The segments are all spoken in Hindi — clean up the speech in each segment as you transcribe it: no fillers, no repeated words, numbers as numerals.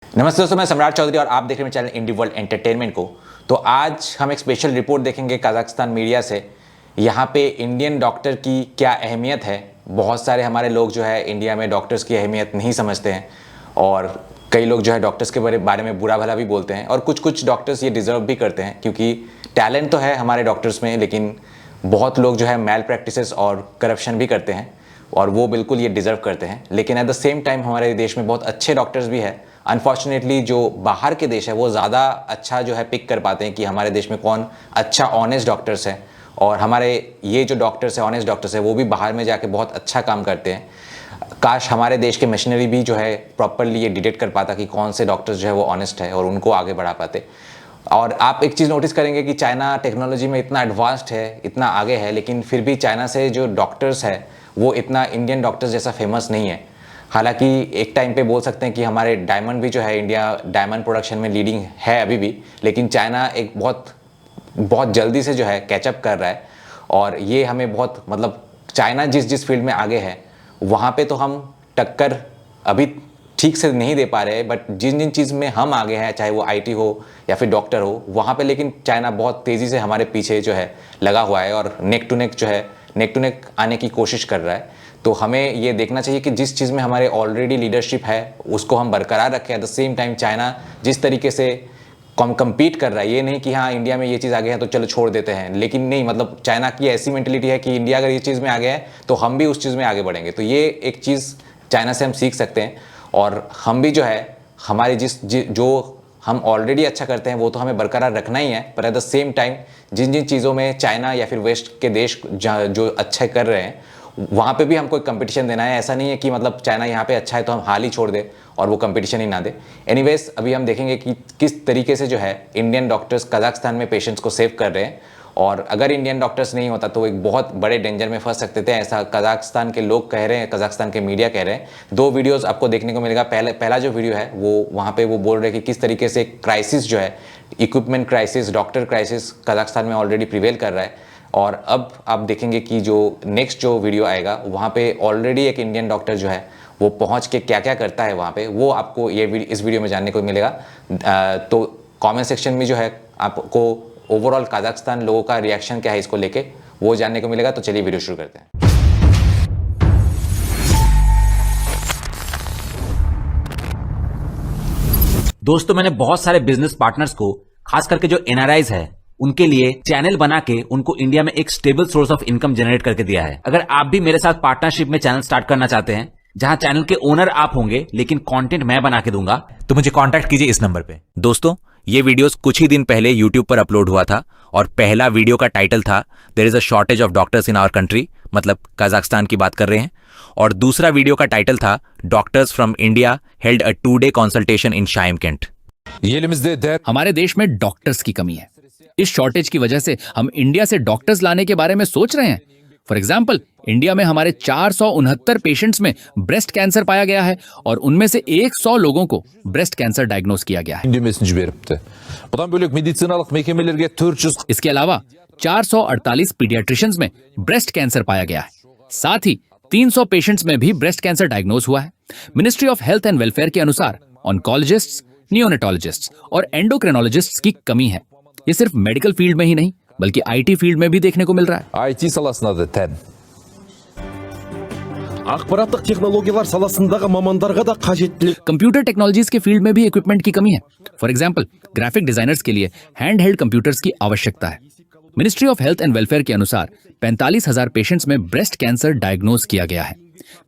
नमस्ते दोस्तों, मैं सम्राट चौधरी और आप देख रहे हैं चैनल इंडी वर्ल्ड एंटरटेनमेंट को। तो आज हम एक स्पेशल रिपोर्ट देखेंगे कजाकिस्तान मीडिया से। यहाँ पे इंडियन डॉक्टर की क्या अहमियत है। बहुत सारे हमारे लोग जो है इंडिया में डॉक्टर्स की अहमियत नहीं समझते हैं और कई लोग जो है डॉक्टर्स के बारे में बुरा भला भी बोलते हैं और कुछ डॉक्टर्स ये डिज़र्व भी करते हैं क्योंकि टैलेंट तो है हमारे डॉक्टर्स में, लेकिन बहुत लोग जो है मैल प्रैक्टिसेस और करप्शन भी करते हैं और वो बिल्कुल ये डिज़र्व करते हैं। लेकिन एट द सेम टाइम हमारे देश में बहुत अच्छे डॉक्टर्स भी हैं। अनफॉर्चुनेटली जो बाहर के देश है वो ज़्यादा अच्छा जो है पिक कर पाते हैं कि हमारे देश में कौन अच्छा ऑनेस्ट डॉक्टर्स है, और हमारे ये जो डॉक्टर्स है ऑनेस्ट डॉक्टर्स है वो भी बाहर में जाके बहुत अच्छा काम करते हैं। काश हमारे देश के मशीनरी भी जो है प्रॉपरली ये डिटेक्ट कर पाता कि कौन से डॉक्टर्स जो है वो ऑनेस्ट है और उनको आगे बढ़ा पाते। और आप एक चीज़ नोटिस करेंगे कि चाइना टेक्नोलॉजी में इतना एडवांस्ड है, इतना आगे है, लेकिन फिर भी चाइना से जो डॉक्टर्स है वो इतना इंडियन डॉक्टर्स जैसा फेमस नहीं है। हालांकि एक टाइम पे बोल सकते हैं कि हमारे डायमंड भी जो है, इंडिया डायमंड प्रोडक्शन में लीडिंग है अभी भी, लेकिन चाइना एक बहुत जल्दी से जो है कैचअप कर रहा है। और ये हमें बहुत चाइना जिस फील्ड में आगे है वहाँ पे तो हम टक्कर अभी ठीक से नहीं दे पा रहे, बट जिन चीज़ में हम आगे हैं, चाहे वो आईटी हो या फिर डॉक्टर हो, वहाँ पे लेकिन चाइना बहुत तेज़ी से हमारे पीछे जो है लगा हुआ है और नेक टू नेक आने की कोशिश कर रहा है। तो हमें ये देखना चाहिए कि जिस चीज़ में हमारे ऑलरेडी लीडरशिप है उसको हम बरकरार रखें। At the same time China जिस तरीके से कम्पीट कर रहा है, ये नहीं कि हाँ इंडिया में ये चीज़ आगे है तो चलो छोड़ देते हैं, लेकिन नहीं, चाइना की ऐसी मेंटेलिटी है कि इंडिया अगर ये चीज़ में आगे है तो हम भी उस चीज़ में आगे बढ़ेंगे। तो ये एक चीज़ चाइना से हम सीख सकते हैं और हम भी जो है हमारी जो हम ऑलरेडी अच्छा करते हैं वो तो हमें बरकरार रखना ही है, पर एट द सेम टाइम जिन चीज़ों में चाइना या फिर वेस्ट के देश जो अच्छे कर रहे हैं वहाँ पे भी हमको एक कंपटीशन देना है। ऐसा नहीं है कि चाइना यहाँ पे अच्छा है तो हम हाल ही छोड़ दें और वो कंपटीशन ही ना दे। एनीवेज, अभी हम देखेंगे कि किस तरीके से जो है इंडियन डॉक्टर्स कजाकिस्तान में पेशेंट्स को सेव कर रहे हैं, और अगर इंडियन डॉक्टर्स नहीं होता तो एक बहुत बड़े डेंजर में फंस सकते थे, ऐसा कजाकिस्तान के लोग कह रहे हैं, कजाकिस्तान के मीडिया कह रहे हैं। 2 वीडियोस आपको देखने को मिलेगा। पहला जो वीडियो है वो वहाँ पे वो बोल रहे हैं कि किस तरीके से क्राइसिस जो है, equipment crisis, doctor crisis Kazakhstan में ऑलरेडी प्रिवेल कर रहा है। और अब आप देखेंगे कि जो नेक्स्ट जो वीडियो आएगा वहाँ पे ऑलरेडी एक इंडियन डॉक्टर जो है वो पहुँच के क्या क्या करता है वहाँ पे, वो आपको इस वीडियो में जानने को मिलेगा। तो कमेंट सेक्शन में जो है आपको ओवरऑल कजाकिस्तान लोगों का रिएक्शन क्या है इसको लेके वो जानने को मिलेगा। तो चलिए वीडियो शुरू करते हैं। दोस्तों, मैंने बहुत सारे बिजनेस पार्टनर्स को, खास करके जो एनआरआईज है, उनके लिए चैनल बना के उनको इंडिया में एक stable source of income generate करके दिया है। अगर आप भी मेरे साथ पार्टनरशिप में चैनल स्टार्ट करना चाहते हैं जहां चैनल के ओनर आप होंगे लेकिन कंटेंट मैं बना के दूंगा, तो मुझे कांटेक्ट कीजिए इस नंबर पे। दोस्तों, ये वीडियोस कुछ ही दिन पहले यूट्यूब पर अपलोड हुआ था और पहला वीडियो का टाइटल था there is a shortage of doctors in our country, मतलब कजाकिस्तान की बात कर रहे हैं। और दूसरा वीडियो का टाइटल था doctors from India held a 2-day consultation in Shymkent. हमारे देश में डॉक्टर्स की कमी है। इस शॉर्टेज की वजह से हम इंडिया से डॉक्टर्स लाने के बारे में सोच रहे हैं। फॉर एग्जाम्पल, इंडिया में हमारे 469 पेशेंट्स में ब्रेस्ट कैंसर पाया गया है और उनमें से 100 लोगों को ब्रेस्ट कैंसर डायग्नोज किया गया है। इसके अलावा 448 पीडियाट्रिशियंस में ब्रेस्ट कैंसर पाया गया है। साथ ही 300 पेशेंट्स में भी ब्रेस्ट कैंसर डायग्नोज हुआ है। Ministry of health and welfare के अनुसार ऑन्कोलॉजिस्ट्स, नियोनेटोलॉजिस्ट्स और एंडोक्रिनोलॉजिस्ट्स की कमी है। ये सिर्फ मेडिकल फील्ड में ही नहीं बल्कि आईटी फील्ड में भी देखने को मिल रहा है। आईटी саласына да тән. ақпараттық технологиялар саласындағы мамандарға да қажеттілік. कंप्यूटर टेक्नोलॉजीज के फील्ड में भी इक्विपमेंट की कमी है। फॉर एग्जाम्पल, ग्राफिक डिजाइनर्स के लिए हैंड हेल्ड कंप्यूटर्स की आवश्यकता है। Ministry of health and welfare के अनुसार 45,000 पेशेंट्स में ब्रेस्ट कैंसर डायग्नोज किया गया है।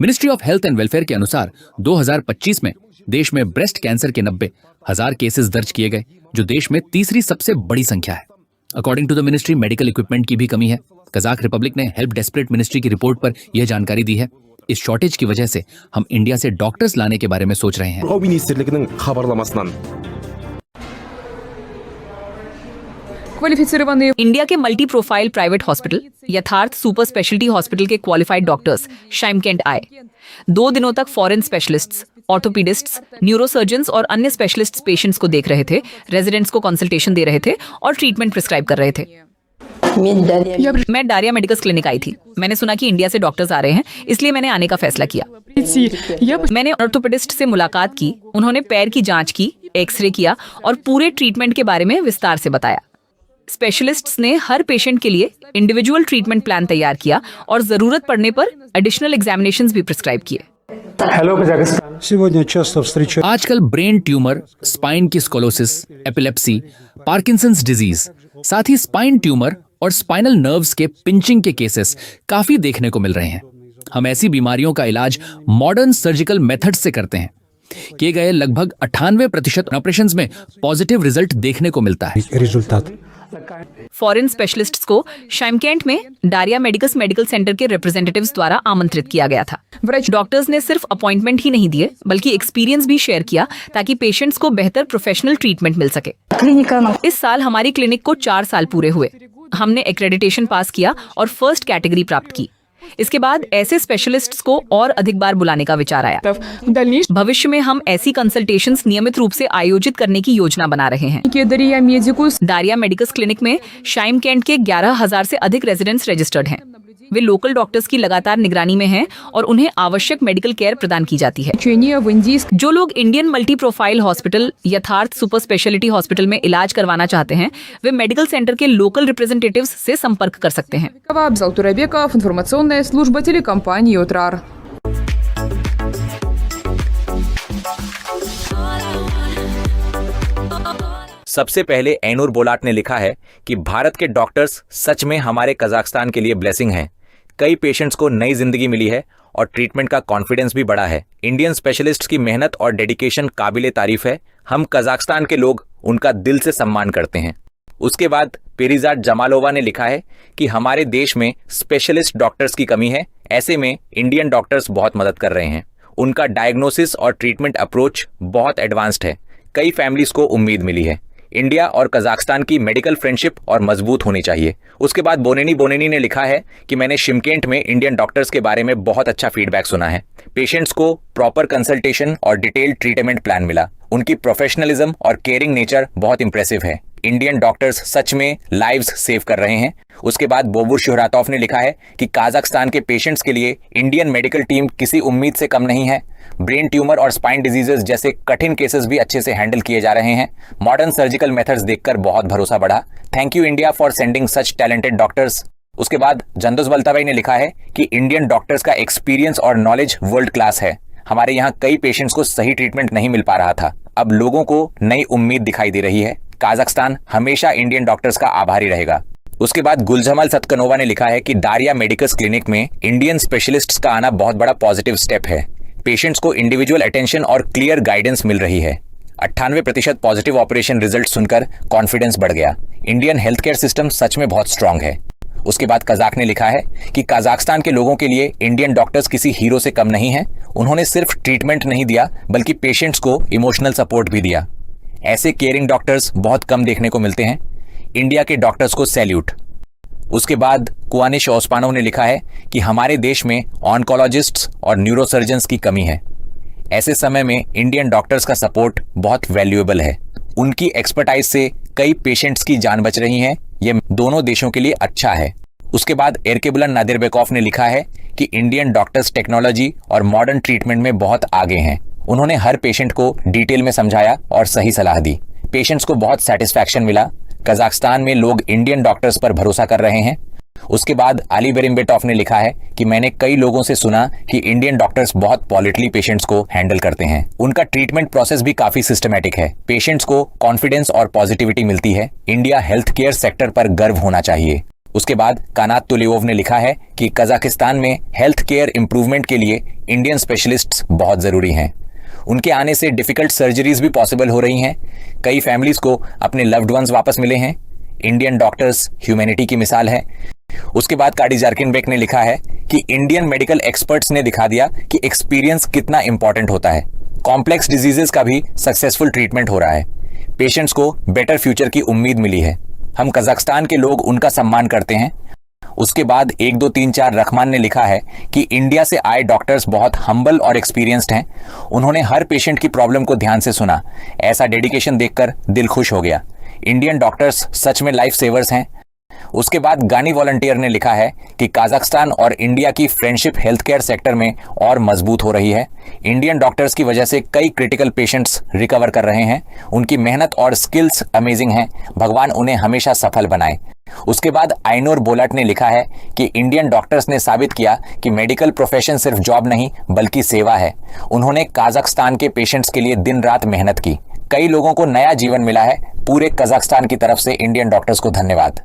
Ministry of health and welfare के अनुसार 2025 में देश में ब्रेस्ट कैंसर के 90,000 केसेस दर्ज किए गए, जो देश में तीसरी सबसे बड़ी संख्या है। According to the ministry, medical equipment की भी कमी है। कजाक रिपब्लिक ने हेल्प डेस्परेट मिनिस्ट्री की रिपोर्ट पर यह जानकारी दी है। इस शॉर्टेज की वजह से हम इंडिया से डॉक्टर्स लाने के बारे में सोच रहे हैं। қорғау министрлігінің хабарламасынан. इंडिया के मल्टी प्रोफाइल प्राइवेट हॉस्पिटल यथार्थ सुपर स्पेशलिटी हॉस्पिटल के क्वालिफाइड डॉक्टर्स शाइमकेंट आए। 2 दिनों तक फॉरेन स्पेशलिस्ट्स, ऑर्थोपीडिस्ट्स, न्यूरोसर्जन्स और अन्य स्पेशलिस्ट्स पेशेंट्स को देख रहे थे, रेजिडेंट्स को कंसल्टेशन दे रहे थे और ट्रीटमेंट प्रिस्क्राइब कर रहे थे। मैं डारिया मेडिकल क्लिनिक आई थी। मैंने सुना कि इंडिया से डॉक्टर्स आ रहे हैं, इसलिए मैंने आने का फैसला किया। मैंने ऑर्थोपेडिस्ट से मुलाकात की, उन्होंने पैर की जांच की, एक्सरे किया और पूरे ट्रीटमेंट के बारे में विस्तार से बताया। स्पेशलिस्ट्स ने हर पेशेंट के लिए इंडिविजुअल ट्रीटमेंट प्लान तैयार किया और जरूरत पड़ने पर एडिशनल एग्जामिनेशंस भी प्रिस्क्राइब किए। Сегодня часто встречаю आजकल ब्रेन ट्यूमर, स्पाइन की स्कोलोसिस, एपिलेप्सी, पार्किंसंस डिजीज, साथ ही स्पाइन ट्यूमर और स्पाइनल नर्व्स के पिंचिंग के केसेस काफी देखने को मिल रहे हैं। हम ऐसी बीमारियों का इलाज मॉडर्न सर्जिकल मेथड से करते हैं। किए गए लगभग 98% ऑपरेशंस में पॉजिटिव रिजल्ट देखने को मिलता है। результат. फॉरेन स्पेशलिस्ट्स को शाइमकेंट में डारिया मेडिकस मेडिकल सेंटर के रिप्रेजेंटेटिव्स द्वारा आमंत्रित किया गया था। डॉक्टर्स ने सिर्फ अपॉइंटमेंट ही नहीं दिए, बल्कि एक्सपीरियंस भी शेयर किया ताकि पेशेंट्स को बेहतर प्रोफेशनल ट्रीटमेंट मिल सके। इस साल हमारी क्लिनिक को 4 साल पूरे हुए। हमने एक्रेडिटेशन पास किया और फर्स्ट कैटेगरी प्राप्त की। इसके बाद ऐसे स्पेशलिस्ट्स को और अधिक बार बुलाने का विचार आया। भविष्य में हम ऐसी कंसल्टेशंस नियमित रूप से आयोजित करने की योजना बना रहे हैं। दारिया मेडिकस क्लिनिक में शाइमकेंट के 11,000 से अधिक रेजिडेंट्स रजिस्टर्ड हैं। वे लोकल डॉक्टर्स की लगातार निगरानी में हैं और उन्हें आवश्यक मेडिकल केयर प्रदान की जाती है। जो लोग इंडियन मल्टी प्रोफाइल हॉस्पिटल यथार्थ सुपर स्पेशलिटी हॉस्पिटल में इलाज करवाना चाहते हैं, वे मेडिकल सेंटर के लोकल रिप्रेजेंटेटिव्स से संपर्क कर सकते हैं। Абзал Турабеков, информационная служба телекомпании «Утрар». सबसे पहले ऐनूर बोलाट ने लिखा है कि भारत के डॉक्टर्स सच में हमारे कजाकिस्तान के लिए ब्लेसिंग हैं। कई पेशेंट्स को नई जिंदगी मिली है और ट्रीटमेंट का कॉन्फिडेंस भी बढ़ा है। इंडियन स्पेशलिस्ट्स की मेहनत और डेडिकेशन काबिले तारीफ है। हम कजाकिस्तान के लोग उनका दिल से सम्मान करते हैं। उसके बाद पेरिजाद जमालोवा ने लिखा है कि हमारे देश में स्पेशलिस्ट डॉक्टर्स की कमी है, ऐसे में इंडियन डॉक्टर्स बहुत मदद कर रहे हैं। उनका डायग्नोसिस और ट्रीटमेंट अप्रोच बहुत एडवांस्ड है। कई फैमिलीज को उम्मीद मिली है। इंडिया और कजाकिस्तान की मेडिकल फ्रेंडशिप और मजबूत होनी चाहिए। उसके बाद बोनेनी ने लिखा है कि मैंने शिमकेंट में इंडियन डॉक्टर्स के बारे में बहुत अच्छा फीडबैक सुना है। पेशेंट्स को प्रॉपर कंसल्टेशन और डिटेल्ड ट्रीटमेंट प्लान मिला। उनकी प्रोफेशनलिज्म और केयरिंग नेचर बहुत इंप्रेसिव है। इंडियन डॉक्टर्स सच में लाइव्स सेव कर रहे हैं। उसके बाद बोबुर शुहरातोफ ने लिखा है कि कजाकिस्तान के पेशेंट्स के लिए इंडियन मेडिकल टीम किसी उम्मीद से कम नहीं है। ब्रेन ट्यूमर और स्पाइन डिजीजेस जैसे कठिन केसेस भी अच्छे से हैंडल किए जा रहे हैं। मॉडर्न सर्जिकल मेथड्स देखकर बहुत भरोसा बढ़ा। Thank you India for sending such talented doctors. उसके बाद जंदोस बल्ताबाई ने लिखा है कि इंडियन डॉक्टर्स का एक्सपीरियंस और नॉलेज वर्ल्ड क्लास है। हमारे यहाँ कई पेशेंट्स को सही ट्रीटमेंट नहीं मिल पा रहा था, अब लोगों को नई उम्मीद दिखाई दे रही है। कजाकिस्तान हमेशा इंडियन डॉक्टर्स का आभारी रहेगा। उसके बाद गुलजमाल सतकनोवा ने लिखा है कि दारिया मेडिकस क्लिनिक में इंडियन स्पेशलिस्ट्स का आना बहुत बड़ा पॉजिटिव स्टेप है। पेशेंट्स को इंडिविजुअल अटेंशन और क्लियर गाइडेंस मिल रही है। 98% पॉजिटिव ऑपरेशन रिजल्ट सुनकर कॉन्फिडेंस बढ़ गया। इंडियन हेल्थ केयर सिस्टम सच में बहुत स्ट्रांग है। उसके बाद कजाक ने लिखा है कि कजाकिस्तान के लोगों के लिए इंडियन डॉक्टर्स किसी हीरो से कम नहीं है। उन्होंने सिर्फ ट्रीटमेंट नहीं दिया बल्कि पेशेंट्स को इमोशनल सपोर्ट भी दिया। ऐसे केयरिंग डॉक्टर्स बहुत कम देखने को मिलते हैं। इंडिया के डॉक्टर्स को सैल्यूट। उसके बाद कुआनिश ओस्मानोव ने लिखा है कि हमारे देश में ऑन्कोलॉजिस्ट्स और न्यूरोसर्जन्स की कमी है। ऐसे समय में इंडियन डॉक्टर्स का सपोर्ट बहुत वैल्यूएबल है। उनकी एक्सपर्टाइज से कई पेशेंट्स की जान बच रही है। ये दोनों देशों के लिए अच्छा है। उसके बाद एरकेबुलन नादिरबेकॉफ ने लिखा है कि इंडियन डॉक्टर्स टेक्नोलॉजी और मॉडर्न ट्रीटमेंट में बहुत आगे हैं। उन्होंने हर पेशेंट को डिटेल में समझाया और सही सलाह दी। पेशेंट्स को बहुत सेटिस्फैक्शन मिला। कजाकिस्तान में लोग इंडियन डॉक्टर्स पर भरोसा कर रहे हैं। उसके बाद अली बेरिम्बेटॉफ ने लिखा है कि मैंने कई लोगों से सुना कि इंडियन डॉक्टर्स बहुत पॉलिटली पेशेंट्स को हैंडल करते हैं। उनका ट्रीटमेंट प्रोसेस भी काफी सिस्टमैटिक है। पेशेंट्स को कॉन्फिडेंस और पॉजिटिविटी मिलती है। इंडिया हेल्थ केयर सेक्टर पर गर्व होना चाहिए। उसके बाद कानात तुलियोव ने लिखा है कि कजाकिस्तान में हेल्थ केयर इंप्रूवमेंट के लिए इंडियन स्पेशलिस्ट्स बहुत जरूरी हैं। उनके आने से डिफिकल्ट सर्जरीज भी पॉसिबल हो रही हैं। कई फैमिलीज को अपने लव्ड वंस वापस मिले हैं। इंडियन डॉक्टर्स ह्यूमैनिटी की मिसाल है। उसके बाद काडी जार्किनबेक ने लिखा है कि इंडियन मेडिकल एक्सपर्ट्स ने दिखा दिया कि एक्सपीरियंस कितना इंपॉर्टेंट होता है। कॉम्प्लेक्स डिजीजेस का भी सक्सेसफुल ट्रीटमेंट हो रहा है। पेशेंट्स को बेटर फ्यूचर की उम्मीद मिली है। हम कजाकिस्तान के लोग उनका सम्मान करते हैं। उसके बाद 1 2 3 4 रहमान ने लिखा है कि इंडिया से आए डॉक्टर्स बहुत हम्बल और एक्सपीरियंस्ड हैं। उन्होंने हर पेशेंट की प्रॉब्लम को ध्यान से सुना। ऐसा डेडिकेशन देखकर दिल खुश हो गया। इंडियन डॉक्टर्स सच में लाइफ सेवर्स हैं। उसके बाद गानी वॉलंटियर ने लिखा है कि कजाकिस्तान और इंडिया की फ्रेंडशिप हेल्थ केयर सेक्टर में और मजबूत हो रही है। इंडियन डॉक्टर्स की वजह से कई क्रिटिकल पेशेंट्स रिकवर कर रहे हैं। उनकी मेहनत और स्किल्स अमेजिंग हैं। भगवान उन्हें हमेशा सफल बनाए। उसके बाद आइनोर बोलाट ने लिखा है कि इंडियन डॉक्टर्स ने साबित किया कि मेडिकल प्रोफेशन सिर्फ जॉब नहीं बल्कि सेवा है। उन्होंने कजाकिस्तान के पेशेंट्स के लिए दिन रात मेहनत की। कई लोगों को नया जीवन मिला है। पूरे कजाकिस्तान की तरफ से इंडियन डॉक्टर्स को धन्यवाद।